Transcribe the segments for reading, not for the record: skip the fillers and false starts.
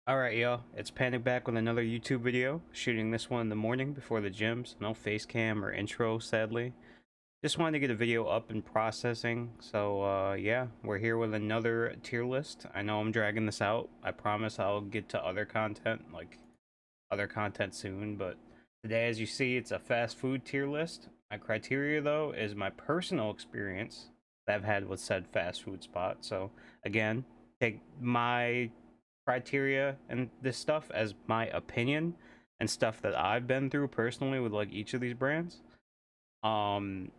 Alright, y'all, it's Panic back with another YouTube video. Shooting this one in the morning before the gym, so no face cam or intro, sadly. Just wanted to get a video up and processing, so yeah, we're here with another tier list. I know I'm dragging this out. I promise I'll get to other content, soon, but today, as you see, it's a fast food tier list. My criteria, though, is my personal experience that I've had with said fast food spot. So, again, take my criteria and this stuff as my opinion and stuff that I've been through personally with like each of these brands. Um,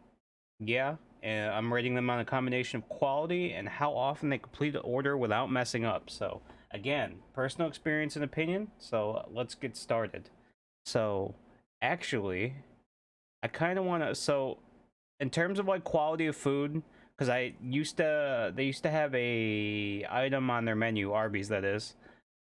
yeah, and I'm rating them on a combination of quality and how often they complete the order without messing up. So again, personal experience and opinion. So let's get started. So actually, I kind of want to. So in terms of like quality of food, because they used to have a item on their menu, Arby's that is.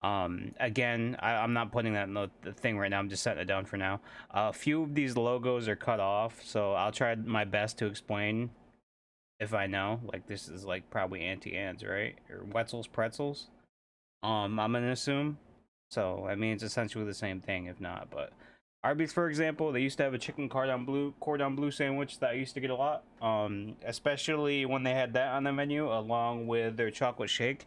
Again, I'm not putting that in the thing right now. I'm just setting it down for now. A few of these logos are cut off, so I'll try my best to explain if I know. Like this is like probably Auntie Anne's, right? Or Wetzel's Pretzels. I'm gonna assume. So I mean, it's essentially the same thing, if not. But Arby's, for example, they used to have a chicken cordon bleu sandwich that I used to get a lot. Especially when they had that on the menu along with their chocolate shake.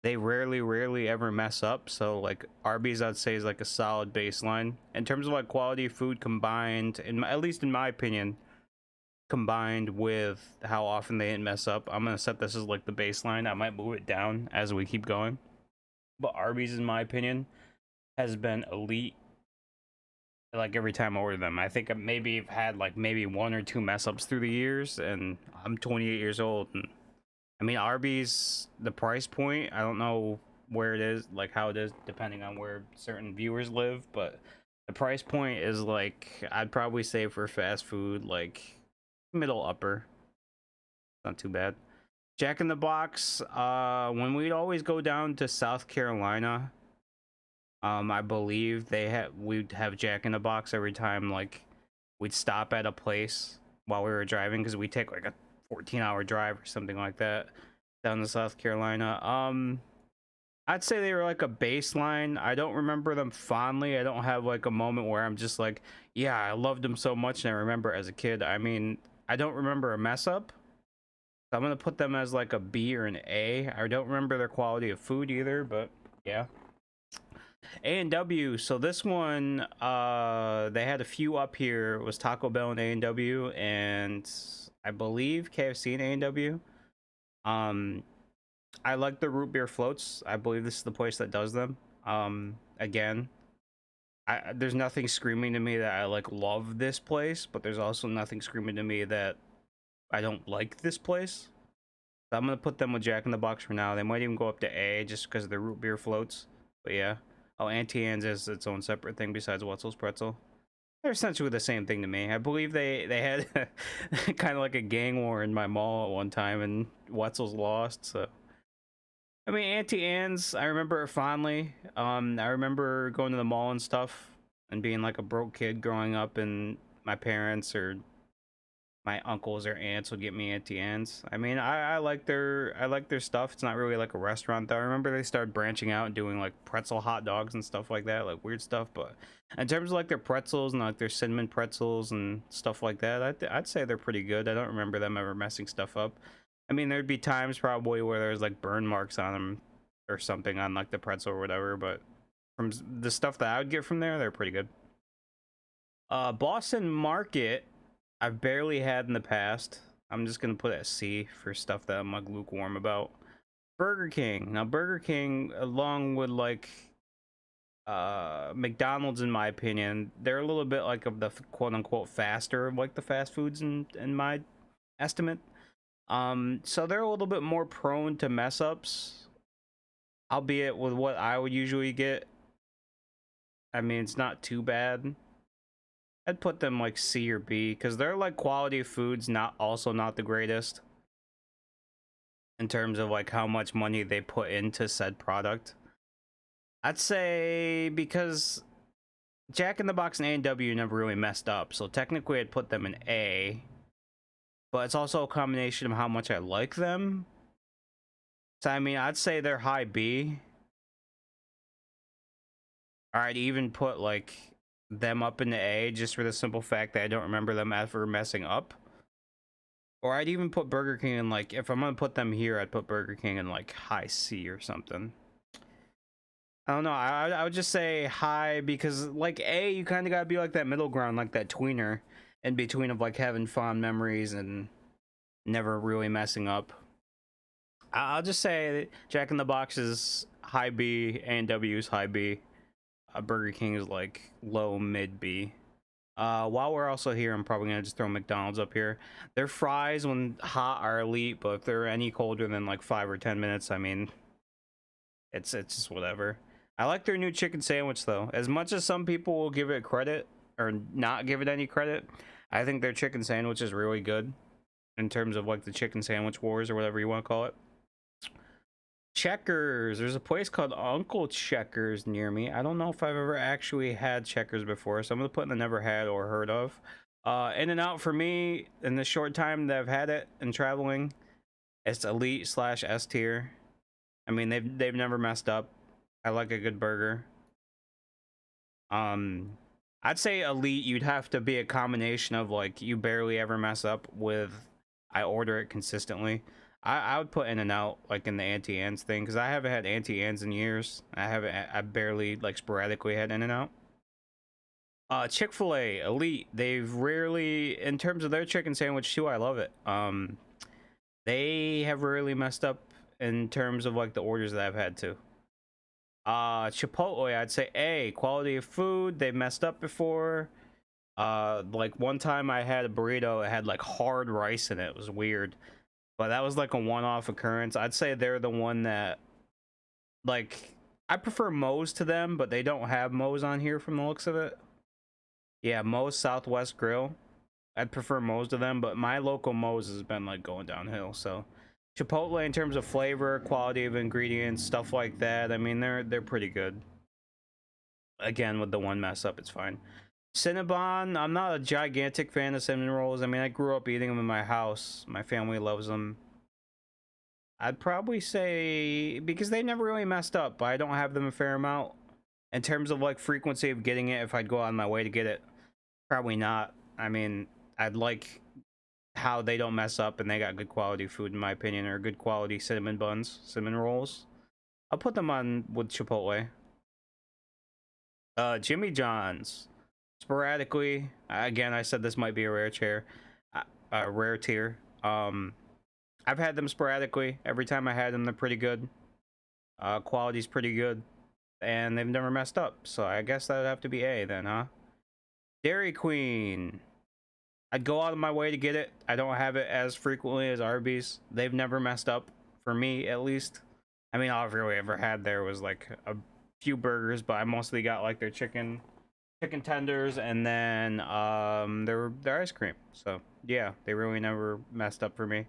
They rarely ever mess up. So like Arby's, I'd say, is like a solid baseline in terms of like quality of food combined, at least in my opinion, combined with how often they didn't mess up. I'm gonna set this as like the baseline. I might move it down as we keep going, but Arby's, in my opinion, has been elite. Like every time I order them, I think I've had like maybe one or two mess ups through the years, and I'm 28 years old. And I mean, Arby's, the price point, I don't know where it is, like how it is, depending on where certain viewers live, but the price point is like, I'd probably say for fast food, like middle upper. Not too bad. Jack in the Box, when we'd always go down to South Carolina, I believe we'd have Jack in the Box every time, like we'd stop at a place while we were driving, because we take like a 14-hour drive or something like that down to South Carolina. I'd say they were like a baseline. I don't remember them fondly. I don't have like a moment where I'm just like, yeah, I loved them so much and I remember as a kid. I mean, I don't remember a mess up. So I'm gonna put them as like a B or an A. I don't remember their quality of food either, but yeah. A&W. So this one, they had a few up here. It was Taco Bell and A&W, and I believe KFC and A&W. I like the root beer floats. I believe this is the place that does them. Again, there's nothing screaming to me that I like love this place, but there's also nothing screaming to me that I don't like this place. So I'm gonna put them with Jack in the Box for now. They might even go up to A just because of the root beer floats. But yeah. Oh, Auntie Anne's is its own separate thing besides Wetzel's Pretzel. They're essentially the same thing to me. I believe they had kind of like a gang war in my mall at one time, and Wetzel's lost. So I mean, Auntie Anne's, I remember it fondly. I remember going to the mall and stuff and being like a broke kid growing up, and my parents or my uncles or aunts would get me Auntie Anne's. I mean, I like their stuff. It's not really like a restaurant though. I remember they started branching out and doing like pretzel hot dogs and stuff like that, like weird stuff. But in terms of like their pretzels and like their cinnamon pretzels and stuff like that, I'd say they're pretty good. I don't remember them ever messing stuff up. I mean, there'd be times probably where there's like burn marks on them or something on like the pretzel or whatever, but from the stuff that I would get from there, they're pretty good. Boston Market, I've barely had in the past. I'm just gonna put it at C for stuff that I'm like lukewarm about. Burger King. Now Burger King, along with like McDonald's, in my opinion, they're a little bit like of the quote unquote faster of like the fast foods in my estimate. So they're a little bit more prone to mess ups, albeit with what I would usually get. I mean, it's not too bad. I'd put them like C or B because they're like quality of foods, not the greatest in terms of like how much money they put into said product. I'd say because Jack in the Box and A&W never really messed up, so technically I'd put them in A. But it's also a combination of how much I like them. So I mean, I'd say they're high B. Or I'd even put like them up in the A just for the simple fact that I don't remember them ever messing up. Or I'd even put Burger King in like, if I'm gonna put them here, I'd put Burger King in like high C or something. I don't know. I would just say high because like A, you kind of gotta be like that middle ground, like that tweener in between of like having fond memories and never really messing up. I'll just say Jack in the Box is high B, A&W is high B. Burger King is like low mid B. While we're also here, I'm probably gonna just throw McDonald's up here. Their fries when hot are elite, but if they're any colder than like 5 or 10 minutes, I mean, it's just whatever. I like their new chicken sandwich though. As much as some people will give it credit or not give it any credit, I think their chicken sandwich is really good in terms of like the chicken sandwich wars or whatever you want to call it. Checkers. There's a place called Uncle Checkers near me. I don't know if I've ever actually had Checkers before, so I'm gonna put in the never had or heard of. In and out for me in the short time that I've had it and traveling, it's elite slash S tier. I mean they've never messed up. I like a good burger. I'd say elite. You'd have to be a combination of like you barely ever mess up with I order it consistently. I would put In and Out like in the Auntie Anne's thing because I haven't had Auntie Anne's in years. I barely like sporadically had In and Out. Chick-fil-A elite. They've rarely in terms of their chicken sandwich too. I love it. They have rarely messed up in terms of like the orders that I've had to. Chipotle, I'd say A, quality of food. They messed up before. Like one time I had a burrito, it had like hard rice in it. It was weird. But that was like a one-off occurrence. I'd say they're the one that like I prefer Moe's to them, but they don't have Moe's on here from the looks of it. Yeah, Moe's Southwest Grill. I'd prefer Moe's to them, but my local Moe's has been like going downhill, so Chipotle in terms of flavor, quality of ingredients, stuff like that. I mean, they're pretty good. Again, with the one mess up, it's fine. Cinnabon, I'm not a gigantic fan of cinnamon rolls. I mean, I grew up eating them in my house. My family loves them. I'd probably say because they never really messed up, but I don't have them a fair amount. In terms of like frequency of getting it, if I'd go on my way to get it, probably not. I mean, I'd like how they don't mess up and they got good quality food in my opinion, or good quality cinnamon buns, cinnamon rolls. I'll put them on with Chipotle. Jimmy John's. Sporadically, again, I said this might be a rare tier. I've had them sporadically. Every time I had them, they're pretty good. Quality's pretty good, and they've never messed up. So I guess that would have to be A then, huh? Dairy Queen. I'd go out of my way to get it. I don't have it as frequently as Arby's. They've never messed up for me, at least. I mean, all I've really ever had there was like a few burgers, but I mostly got like their chicken tenders and then their ice cream. So yeah, they really never messed up for me.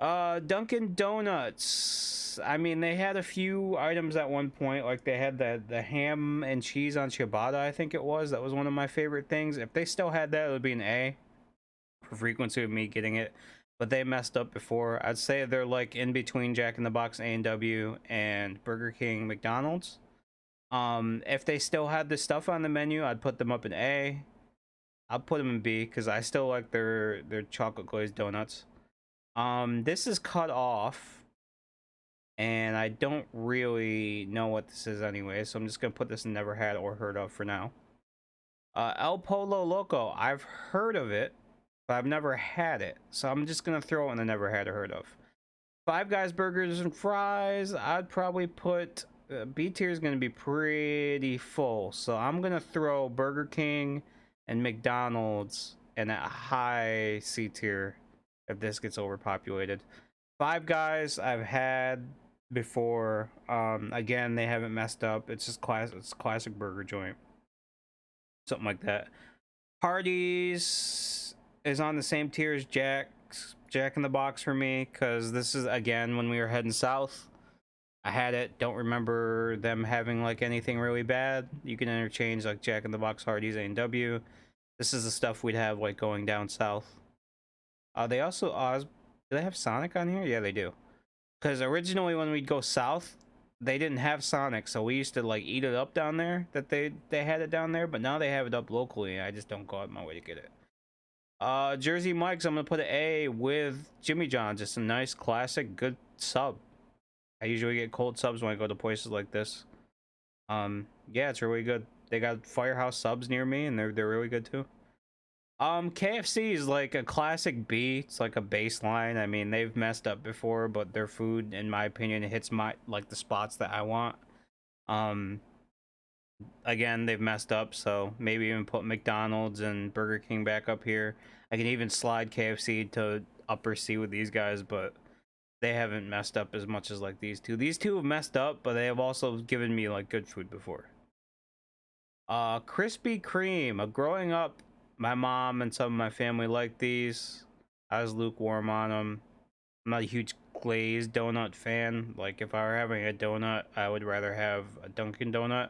Dunkin' Donuts. I mean, they had a few items at one point, like they had the ham and cheese on ciabatta, I think it was. That was one of my favorite things. If they still had that, it would be an A for frequency of me getting it. But they messed up before. I'd say they're like in between Jack in the Box, A&W, and Burger King, McDonald's. If they still had the stuff on the menu, I'd put them up in A. I'll put them in B because I still like their chocolate glazed donuts. This is cut off, and I don't really know what this is anyway, so I'm just gonna put this in never had or heard of for now. El Polo Loco, I've heard of it, but I've never had it, so I'm just gonna throw it in the never had or heard of. Five Guys Burgers and Fries, I'd probably put B tier is gonna be pretty full, so I'm gonna throw Burger King and McDonald's in a high C tier if this gets overpopulated. Five Guys I've had before. Again, they haven't messed up. It's just it's classic burger joint. Something like that. Hardee's is on the same tier as Jack in the Box for me, because this is again when we were heading south. I had it. Don't remember them having like anything really bad. You can interchange like Jack in the Box, Hardee's, A&W. This is the stuff we'd have like going down south. They also do they have Sonic on here? Yeah, they do. Because originally when we'd go south, they didn't have Sonic, so we used to like eat it up down there. That they had it down there, but now they have it up locally, and I just don't go out my way to get it. Jersey Mike's, I'm gonna put an A with Jimmy John's. Just a nice classic good sub. I usually get cold subs when I go to places like this. Yeah, it's really good. They got Firehouse subs near me, and they're really good too. KFC is like a classic B. It's like a baseline. I mean, they've messed up before, but their food, in my opinion, hits my like the spots that I want. Um, Again, they've messed up, so maybe even put McDonald's and Burger King back up here. I can even slide KFC to upper C with these guys, but they haven't messed up as much as like these two. These two have messed up, but they have also given me like good food before. Krispy Kreme. Growing up, my mom and some of my family liked these. I was lukewarm on them. I'm not a huge glazed donut fan. Like if I were having a donut, I would rather have a Dunkin' Donut.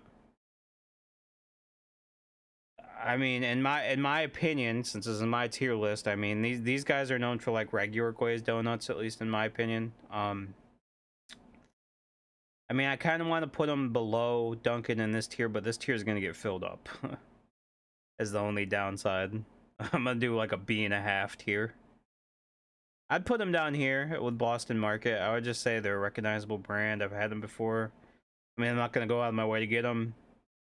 I mean, in my opinion, since this is my tier list, I mean these guys are known for like regular glazed donuts, at least in my opinion. I mean, I kind of want to put them below Dunkin' in this tier, but this tier is gonna get filled up. Is the only downside. I'm gonna do like a B.5 tier. I'd put them down here with Boston Market. I would just say they're a recognizable brand. I've had them before. I mean, I'm not gonna go out of my way to get them.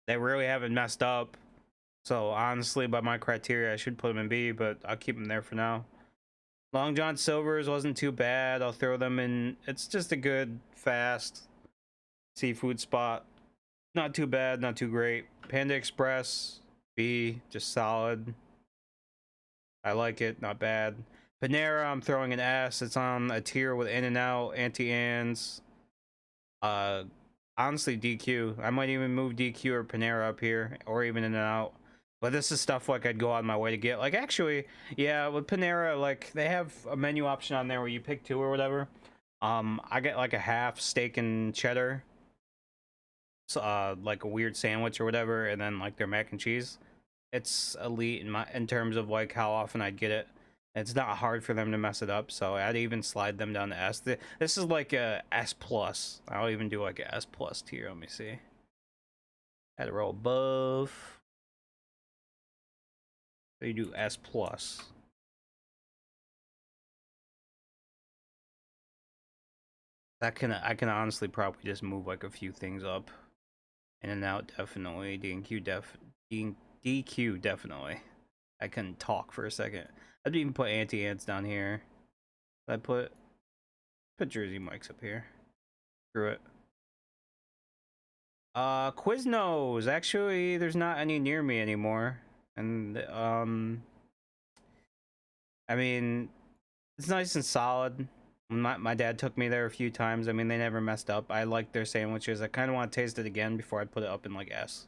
They really haven't messed up. So honestly, by my criteria, I should put them in B, but I'll keep them there for now. Long John Silver's wasn't too bad. I'll throw them in. It's just a good, fast seafood spot. Not too bad, not too great. Panda Express, B, just solid. I like it, not bad. Panera, I'm throwing an S. It's on a tier with In-N-Out, Auntie Anne's. Uh, Honestly, DQ. I might even move DQ or Panera up here, or even In-N-Out. But this is stuff like I'd go out of my way to get. Like actually, yeah, with Panera, like they have a menu option on there where you pick two or whatever. I get like a half steak and cheddar, so, like a weird sandwich or whatever, and then like their mac and cheese. It's elite in terms of like how often I'd get it. It's not hard for them to mess it up, so I'd even slide them down to S. This is like a S plus. I'll even do like a S plus tier. Let me see. Had to roll above. So you do S plus. I can honestly probably just move like a few things up. In-N-Out definitely. DQ definitely. I couldn't talk for a second. I'd even put Auntie Ants down here. I put Jersey Mike's up here. Screw it. Quiznos. Actually, there's not any near me anymore. And I mean, it's nice and solid. My dad took me there a few times. I mean, they never messed up. I like their sandwiches. I kind of want to taste it again before I put it up in like S.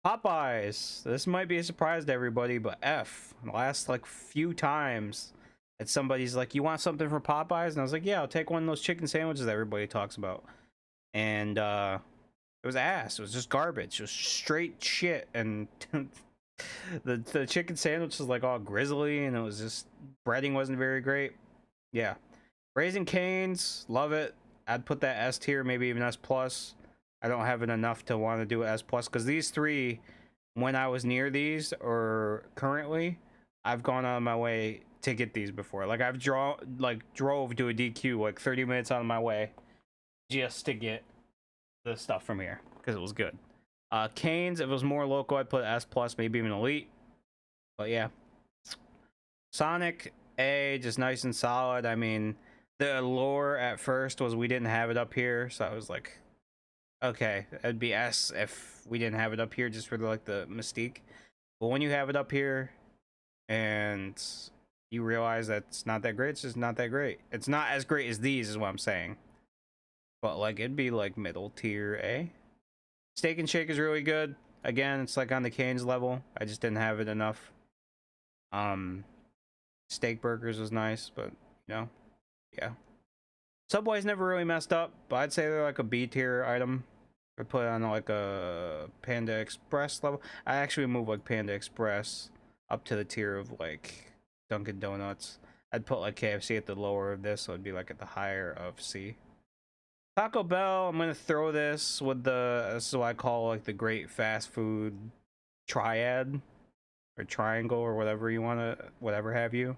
Popeyes. This might be a surprise to everybody, but F. The last like few times that somebody's like, "You want something from Popeyes?" And I was like, "Yeah, I'll take one of those chicken sandwiches that everybody talks about." And it was ass. It was just garbage. It was straight shit. And the chicken sandwich was like all grizzly, and it was just breading wasn't very great. Yeah, Raising Cane's, love it. I'd put that S tier, maybe even S plus. I don't have it enough to want to do S plus because these three, when I was near these or currently, I've gone out of my way to get these before. Like I've drove to a DQ like 30 minutes out of my way just to get the stuff from here because it was good. Canes, if it was more local, I'd put S plus, maybe even elite. But yeah, Sonic A, just nice and solid. I mean, the lore at first was we didn't have it up here, so I was like, okay, it'd be S if we didn't have it up here just for like the mystique. But when you have it up here and you realize that it's not that great, it's just not that great. It's not as great as these, is what I'm saying. But like it'd be like middle tier A. Steak and Shake is really good. Again, it's like on the Canes level. I just didn't have it enough. Steak burgers was nice, but you know, yeah. Subway's never really messed up, but I'd say they're like a B tier item. I put on like a Panda Express level. I actually move like Panda Express up to the tier of like Dunkin' Donuts. I'd put like KFC at the lower of this, so it'd be like at the higher of C. Taco Bell, I'm gonna throw this with the, so I call like the great fast food triad or triangle or whatever you want to, whatever have you.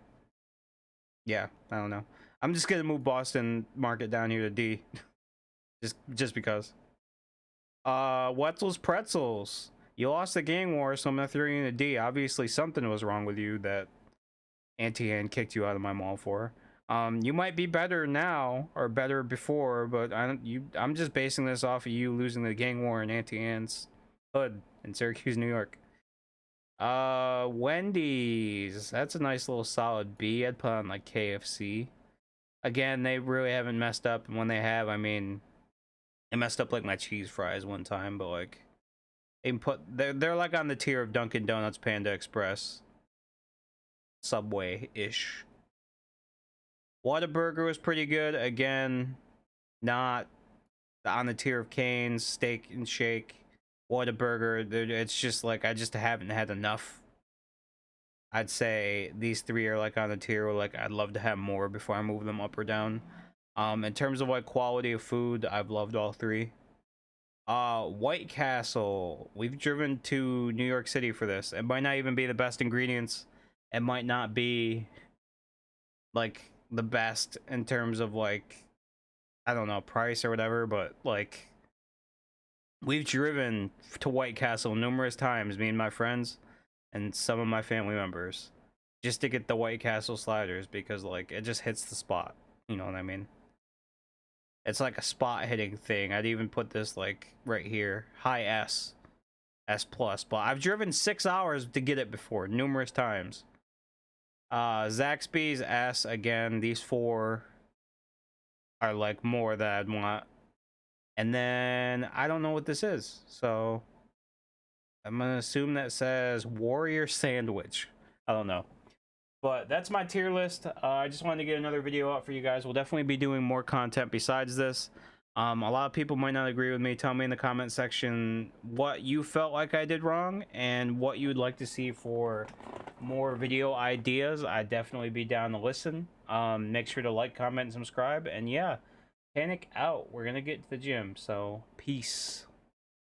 Yeah, I don't know. I'm just gonna move Boston Market down here to D, just because. Wetzel's Pretzels. You lost the gang war, so I'm gonna throw you in a D. Obviously, something was wrong with you that Auntie Anne kicked you out of my mall for. You might be better now or better before, but I'm just basing this off of you losing the gang war in Auntie Anne's hood in Syracuse, New York. Wendy's. That's a nice little solid B. I'd put on like KFC. Again, they really haven't messed up, and when they have, I mean, they messed up like my cheese fries one time, but like they're like on the tier of Dunkin' Donuts, Panda Express, Subway ish. Whataburger was pretty good. Again, not on the tier of Cane's, Steak and Shake, Whataburger. It's just like I just haven't had enough. I'd say these three are like on the tier where like I'd love to have more before I move them up or down. In terms of like quality of food, I've loved all three. White Castle. We've driven to New York City for this. It might not even be the best ingredients. It might not be like the best in terms of like, I don't know, price or whatever, but like we've driven to White Castle numerous times, me and my friends and some of my family members, just to get the White Castle sliders because like it just hits the spot. You know what I mean? It's like a spot hitting thing. I'd even put this like right here, high S, S plus. But I've driven 6 hours to get it before, numerous times. Zaxby's S again. These four are like more that I'd want. And then I don't know what this is, so I'm gonna assume that says Warrior Sandwich. I don't know. But that's my tier list. I just wanted to get another video out for you guys. We'll definitely be doing more content besides this. A lot of people might not agree with me. Tell me in the comment section what you felt like I did wrong and what you would like to see for more video ideas. I'd definitely be down to listen. Make sure to like, comment, and subscribe. And yeah, Panek out. We're going to get to the gym. So peace.